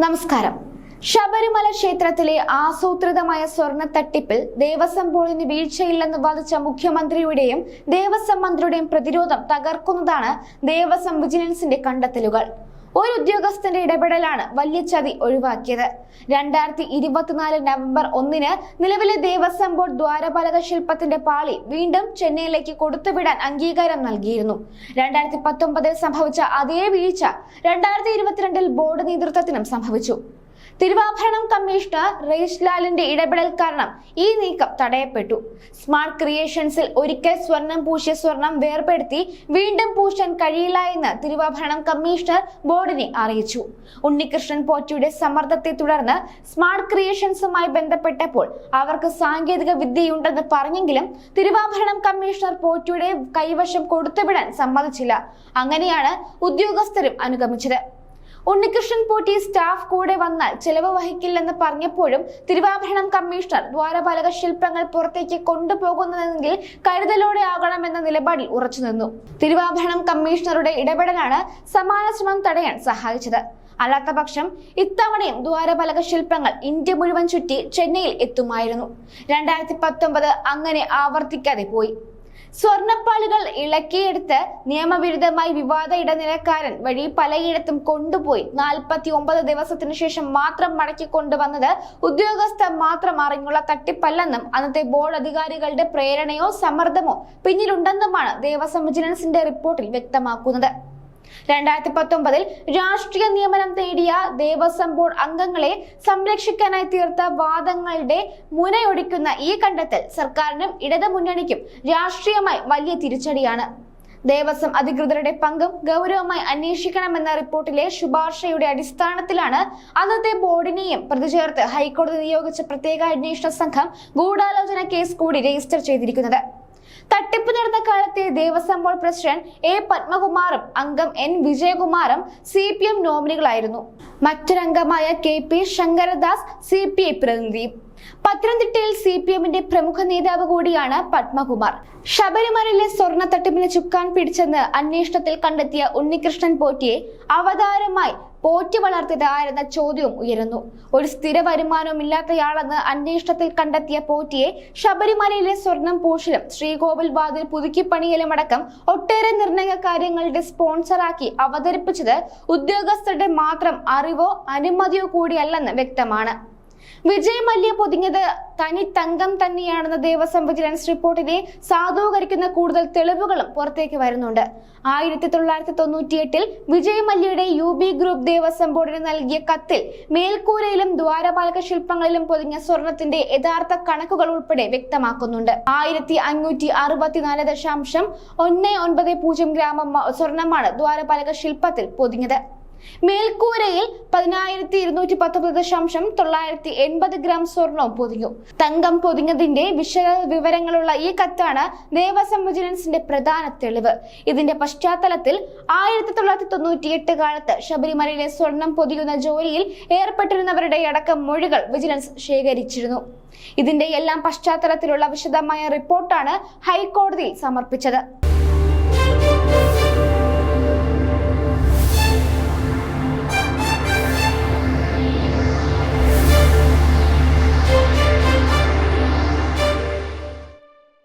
നമസ്കാരം. ശബരിമല ക്ഷേത്രത്തിലെ ആസൂത്രിതമായ സ്വർണ്ണ തട്ടിപ്പിൽ ദേവസ്വം ബോർഡിന് വീഴ്ചയില്ലെന്ന് വാദിച്ച മുഖ്യമന്ത്രിയുടെയും ദേവസ്വം മന്ത്രിയുടെയും പ്രതിരോധം തകർക്കുന്നതാണ് ദേവസ്വം വിജിലൻസിന്റെ കണ്ടെത്തലുകൾ. ഒരു ഉദ്യോഗസ്ഥന്റെ ഇടപെടലാണ് വലിയ ചതി ഒഴിവാക്കിയത്. 2024 നവംബർ 1 നിലവിലെ ദേവസ്വം ബോർഡ് ദ്വാരപാലക ശില്പത്തിന്റെ പാളി വീണ്ടും ചെന്നൈയിലേക്ക് കൊടുത്തുവിടാൻ അംഗീകാരം നൽകിയിരുന്നു. 2019 സംഭവിച്ച അതേ വീഴ്ച 2022 ബോർഡ് നേതൃത്വത്തിനും സംഭവിച്ചു. തിരുവാഭരണം കമ്മീഷണർ റേഷ്ലാലിന്റെ ഇടപെടൽ കാരണം ഈ നീക്കം തടയപ്പെട്ടു. സ്മാർട്ട് ക്രിയേഷൻസിൽ ഒരിക്കൽ സ്വർണം പൂശിയ സ്വർണം വേർപെടുത്തി വീണ്ടും പൂശാൻ കഴിയില്ല എന്ന് തിരുവാഭരണം കമ്മീഷണർ ബോർഡിനെ അറിയിച്ചു. ഉണ്ണികൃഷ്ണൻ പോറ്റിയുടെ സമ്മർദ്ദത്തെ തുടർന്ന് സ്മാർട്ട് ക്രിയേഷൻസുമായി ബന്ധപ്പെട്ടപ്പോൾ അവർക്ക് സാങ്കേതിക വിദ്യയുണ്ടെന്ന് പറഞ്ഞെങ്കിലും തിരുവാഭരണം കമ്മീഷണർ പോറ്റിയുടെ കൈവശം കൊടുത്തുവിടാൻ സമ്മതിച്ചില്ല. അങ്ങനെയാണ് ഉദ്യോഗസ്ഥരും അനുഗമിച്ചത്. ഉണ്ണികൃഷ്ണൻ പോറ്റി സ്റ്റാഫ് കൂടെ വന്നാൽ ചെലവ് വഹിക്കില്ലെന്ന് പറഞ്ഞപ്പോഴും തിരുവാഭരണം കമ്മീഷണർ ദ്വാരപാലക ശില്പങ്ങൾ പുറത്തേക്ക് കൊണ്ടുപോകുന്നതെങ്കിൽ കരുതലോടെ ആകണമെന്ന നിലപാടിൽ ഉറച്ചുനിന്നു. തിരുവാഭരണം കമ്മീഷണറുടെ ഇടപെടലാണ് സമാന ശ്രമം തടയാൻ സഹായിച്ചത്. അല്ലാത്തപക്ഷം ഇത്തവണയും ദ്വാരപാലക ശില്പങ്ങൾ ഇന്ത്യ മുഴുവൻ ചുറ്റി ചെന്നൈയിൽ എത്തുമായിരുന്നു. 2019 അങ്ങനെ ആവർത്തിക്കാതെ പോയി. സ്വർണ്ണപ്പാളികൾ ഇളക്കിയെടുത്ത് നിയമവിരുദ്ധമായി വിവാദ ഇടനിലക്കാരൻ വഴി പലയിടത്തും കൊണ്ടുപോയി 49 ദിവസത്തിനു ശേഷം മാത്രം മടക്കി കൊണ്ടുവന്നത് ഉദ്യോഗസ്ഥർ മാത്രം അറിഞ്ഞുള്ള തട്ടിപ്പല്ലെന്നും അന്നത്തെ ബോർഡ് അധികാരികളുടെ പ്രേരണയോ സമ്മർദ്ദമോ പിന്നിലുണ്ടെന്നുമാണ് ദേവസ്വം വിജിലൻസിന്റെ റിപ്പോർട്ടിൽ വ്യക്തമാക്കുന്നത്. 2019 രാഷ്ട്രീയ നിയമനം നേടിയ ദേവസ്വം ബോർഡ് അംഗങ്ങളെ സംരക്ഷിക്കാനായി തീർത്ത വാദങ്ങളുടെ മുനയൊടിക്കുന്ന ഈ കണ്ടെത്തൽ സർക്കാരിനും ഇടതുമുന്നണിക്കും രാഷ്ട്രീയമായി വലിയ തിരിച്ചടിയാണ്. ദേവസ്വം അധികൃതരുടെ പങ്കും ഗൗരവമായി അന്വേഷിക്കണമെന്ന റിപ്പോർട്ടിലെ ശുപാർശയുടെ അടിസ്ഥാനത്തിലാണ് അന്നത്തെ ബോർഡിനെയും പ്രതി ചേർത്ത് ഹൈക്കോടതി നിയോഗിച്ച പ്രത്യേക അന്വേഷണ സംഘം ഗൂഢാലോചന കേസ് കൂടി രജിസ്റ്റർ ചെയ്തിരിക്കുന്നത്. തട്ടിപ്പ് നടന്ന കാലത്തെ ദേവസ്വം ബോർഡ് പ്രസിഡന്റ് എ പത്മകുമാറും അംഗം എൻ വിജയകുമാറും CPM നോമിനികളായിരുന്നു. മറ്റൊരംഗമായ KP ശങ്കരദാസ് CPI പ്രതിനിധിയും. പത്തനംതിട്ടയിൽ CPMന്റെ പ്രമുഖ നേതാവ് കൂടിയാണ് പത്മകുമാർ. ശബരിമലയിലെ സ്വർണ്ണ തട്ടിപ്പിന് ചുക്കാൻ പിടിച്ചെന്ന് അന്വേഷണത്തിൽ കണ്ടെത്തിയ ഉണ്ണികൃഷ്ണൻ പോറ്റിയെ അവതാരമായി പോറ്റി വളർത്തിയത് ആരെന്ന ചോദ്യവും ഉയരുന്നു. ഒരു സ്ഥിര വരുമാനവുമില്ലാത്തയാളെന്ന് അന്വേഷണത്തിൽ കണ്ടെത്തിയ പോറ്റിയെ ശബരിമലയിലെ സ്വർണം പൂശലും ശ്രീകോവിൽ വാതിൽ പുതുക്കിപ്പണിയലും അടക്കം ഒട്ടേറെ നിർണായക കാര്യങ്ങളുടെ സ്പോൺസറാക്കി അവതരിപ്പിച്ചത് ഉദ്യോഗസ്ഥരുടെ മാത്രം അറിവോ അനുമതിയോ കൂടിയല്ലെന്ന് വ്യക്തമാണ്. വിജയ് മല്യ പൊതിഞ്ഞത് തനി തങ്കം തന്നെയാണെന്ന ദേവസ്വം വിജിലൻസ് റിപ്പോർട്ടിനെ സാധൂകരിക്കുന്ന കൂടുതൽ തെളിവുകളും പുറത്തേക്ക് വരുന്നുണ്ട്. 1998 വിജയ് മല്യയുടെ UB ഗ്രൂപ്പ് ദേവസ്വം ബോർഡിന് നൽകിയ കത്തിൽ മേൽക്കൂരയിലും ദ്വാരപാലക ശില്പങ്ങളിലും പൊതിഞ്ഞ സ്വർണത്തിന്റെ യഥാർത്ഥ കണക്കുകൾ ഉൾപ്പെടെ വ്യക്തമാക്കുന്നുണ്ട്. 1564.190 ഗ്രാം സ്വർണമാണ് ദ്വാരപാലക ശില്പത്തിൽ പൊതിഞ്ഞത്. മേൽക്കൂരയിൽ 10219.980 ഗ്രാം സ്വർണവും പൊതിഞ്ഞു. തങ്കം പൊതിഞ്ഞതിന്റെ വിശദ വിവരങ്ങളുള്ള ഈ കത്താണ് ദേവസ്വം വിജിലൻസിന്റെ പ്രധാന തെളിവ്. ഇതിന്റെ പശ്ചാത്തലത്തിൽ 1998 കാലത്ത് ശബരിമലയിലെ സ്വർണം പൊതിയുന്ന ജോലിയിൽ ഏർപ്പെട്ടിരുന്നവരുടെ അടക്കം മൊഴികൾ വിജിലൻസ് ശേഖരിച്ചിരുന്നു. ഇതിന്റെ എല്ലാം പശ്ചാത്തലത്തിലുള്ള വിശദമായ റിപ്പോർട്ടാണ് ഹൈക്കോടതിയിൽ സമർപ്പിച്ചത്.